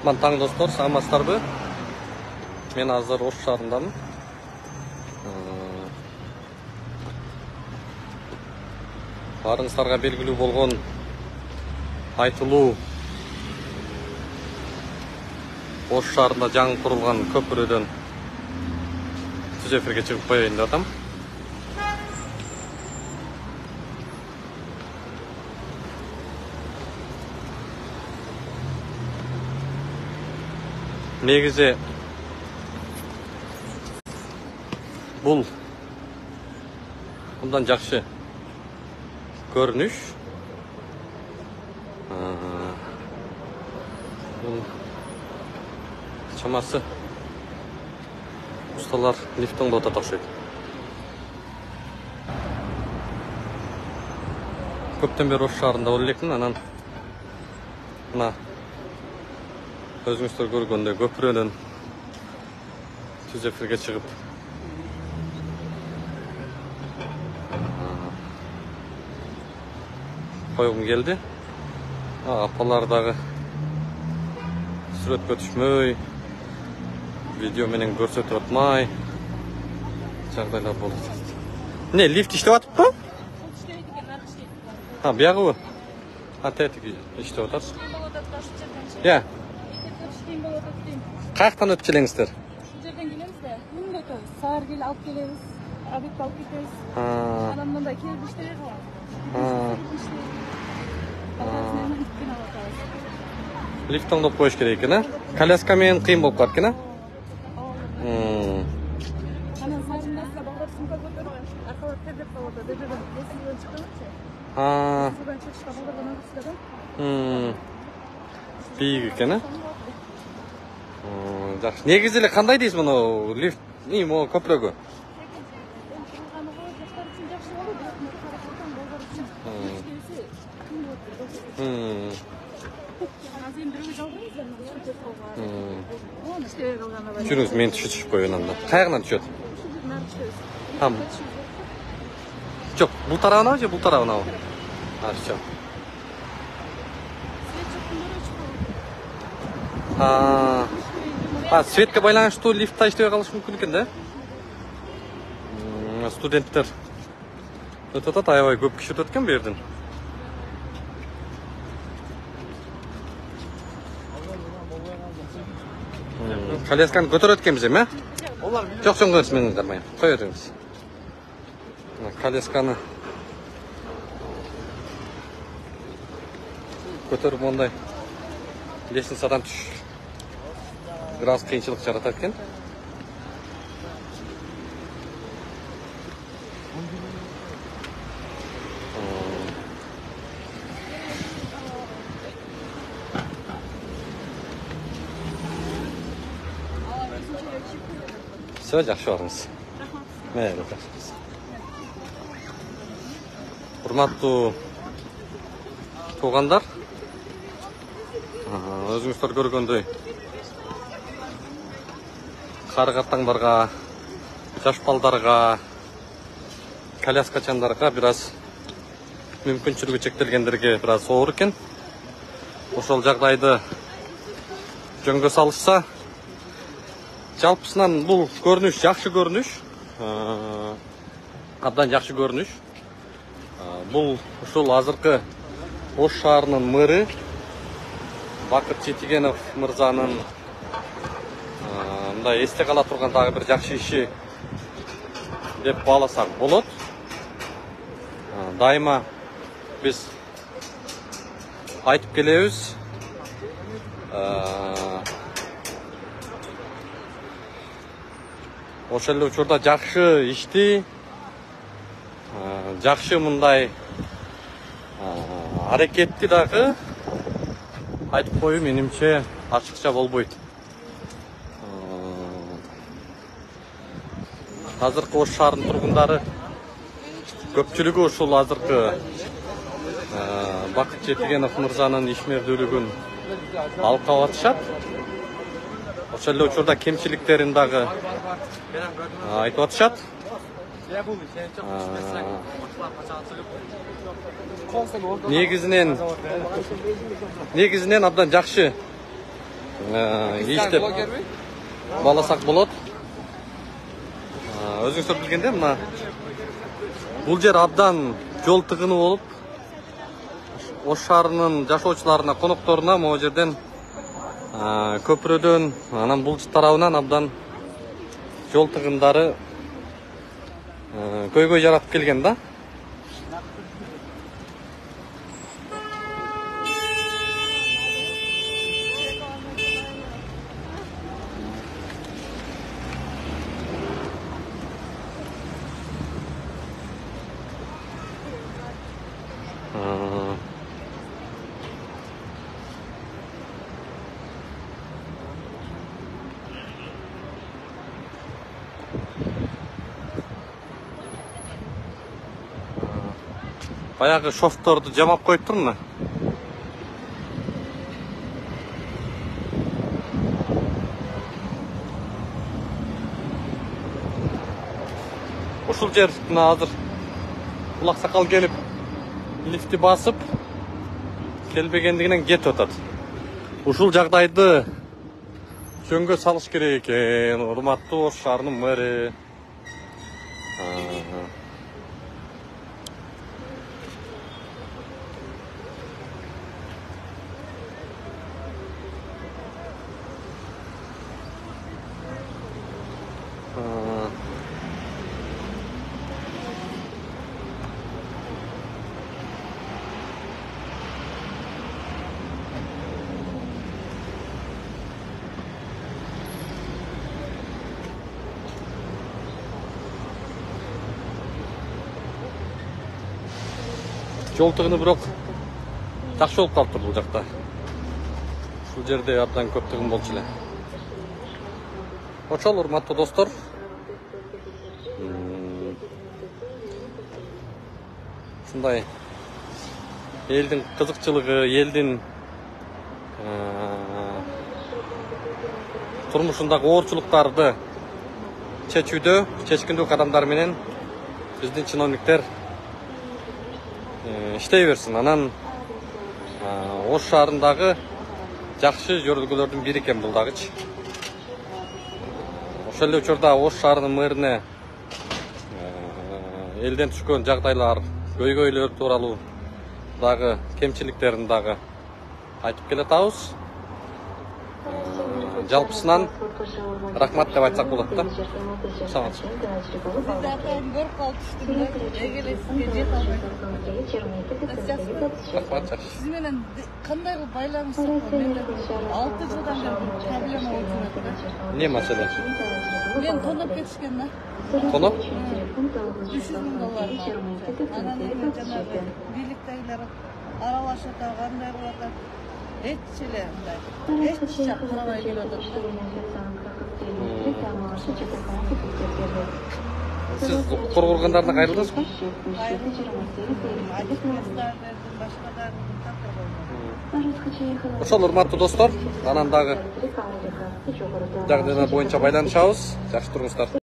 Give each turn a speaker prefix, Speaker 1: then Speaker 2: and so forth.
Speaker 1: Таң достор, саламатсыздарбы? Мен азыр Ош шаарындамын. Барыңыздарга белгилүү болгон айтылуу Ош шаарында жаңы курулган көпүрөдөн түз эфирге чыгып коеюн деп атам. Негизи бул мындан жакшы көрүнүш. Бул чамасы усталар лифт оңдоп атат окшойт. Көптөн бери Ош шаарында болуп элекмин, анан мына өзүңүздөр көргөндөй көпүрөнүн түз эфирге чыгып койгум келди. Апалар дагы сүрөткө түшмөй, видео менен көрсөтүп атмай жагдайлар болду. Не, лифт иштеп атыппы? Биягыбы? Тетиги иштеп атат. Я. Каяктан өтүп келеңиздер?
Speaker 2: Ушул жерден келебиз да, күндө өтөбүз. Саар келип алып келебиз, обедти алып кетебиз. Анан мындай келип иштер бар.
Speaker 1: Лифт оңдоп коюш керек экен, коляска менен кыйын болуп калат экен,
Speaker 2: Анан саарындасында балдар сумка көтөрүп, аркалап тердеп калат, дедеден эсибен чыкканчы. Эсибен чыкышта балдардан агырсызда да.
Speaker 1: Бийик экен, жакшы. Негизи эле кандай дейсиз муну лифт, могу көпүрөгө? Жүрүңүз, мен түшүп коеюн анда. Каягынан түшөт? Жок, бул тарабынабы же бул тарабынабы? Все. Светке байланыштуу лифтта иштебей калышы мүмкүн экен да? Студенттер өтүп атат, аябай көп киши өтөт экен бу жерден. Колясканы көтөрөт экенбиз эми, Жок, чоңгоңуз менен дармайм. Кое бериңиз. Колясканы көтөрүп мондай лестницадан түш. Бираз кыйынчылык жаратат экен. Все, жакшы барыңыз. Мейли, жакшы. Урматтуу туугандар, өзүңүздөр көргөндөй кары каттаңдарга, жаш балдарга, коляскачандарга бираз мүмкүнчүлүгү чектелгендерге бираз оор экен. Ошол жагдайды жөнгө салышса, жалпысынан бул көрүнүш жакшы көрүнүш. Абдан жакшы көрүнүш. Бул ушул азыркы Ош шаарынын мэрі Бакыт Жетигенов мырзанын мындай эсте кала турган дагы бир жакшы иши деп бааласак болот. Дайыма биз айтып келебиз. Ошол эле учурда жакшы ишти, жакшы мындай аракетти дагы айтып коюу менимче ачыкча болбойт. Азыркы Ош шаарынын тургундары көпчүлүгү ушул азыркы Бакыт Жетигенов мырзанын ишмердүүлүгүн алып калып атышат. Ошол эле учурда кемчиликтерин дагы айтып атышат. Негизинен абдан жакшы иштеп баласак болот. Өзүңүздөр билгендей, мына бул жер абдан жол тыгыны болуп, Ош шаарынын жашоочуларына, конокторуна могу жерден көпүрөдөн, анан бул тарабынан абдан жол тыгындары көйгөй жаратып келген да. Баягы шофторду жамап коюптур мына. Ушул жер мына азыр Улак Сакал келип лифти басып келбегендигинен кетип атат. Ушул жагдайды жөнгө салыш керек экен, урматтуу Ош шаарынын мэри. Жол тыгыны бирок жакшы болуп калыптыр бул жакта. Ушул жерде абдан көп тыгын болчу эле. Ошол урматтуу достор, ушундай элдин кызыкчылыгы, элдин турмушундагы оорчулуктарды чечүүдө чечкиндүү кадамдар менен биздин чиновниктер иштей берсин. Анан Ош шаарындагы жакшы жөргөлөрдүн бири экен бул дагычы. Ошол эле учурда Ош шаарынын мэрине элден түшкөн жагдайлар, көйгөйлөр тууралуу дагы кемчиликтерин дагы айтып келатабыз. Жалпысынан рахмат деп айтсак болот да. Саламат.
Speaker 2: Siz менен кандай байланыш бар? Мен 6 жылдан бери проблема болуп жатат.
Speaker 1: Не маселе?
Speaker 2: Мен тоноп кетишкен да.
Speaker 1: Тоноп?
Speaker 2: 300 000 доллар. Анан жанагы бийликтегилер аралашып кандай кылып атат? Эч эле мындай. Эч жак карабай келип атат.
Speaker 1: Siz коргоргандарына кайрылдыңызбы? Ошол урматтуу достор, анан дагы жагдайлар боюнча байланышабыз. Жакшы туруңуздар.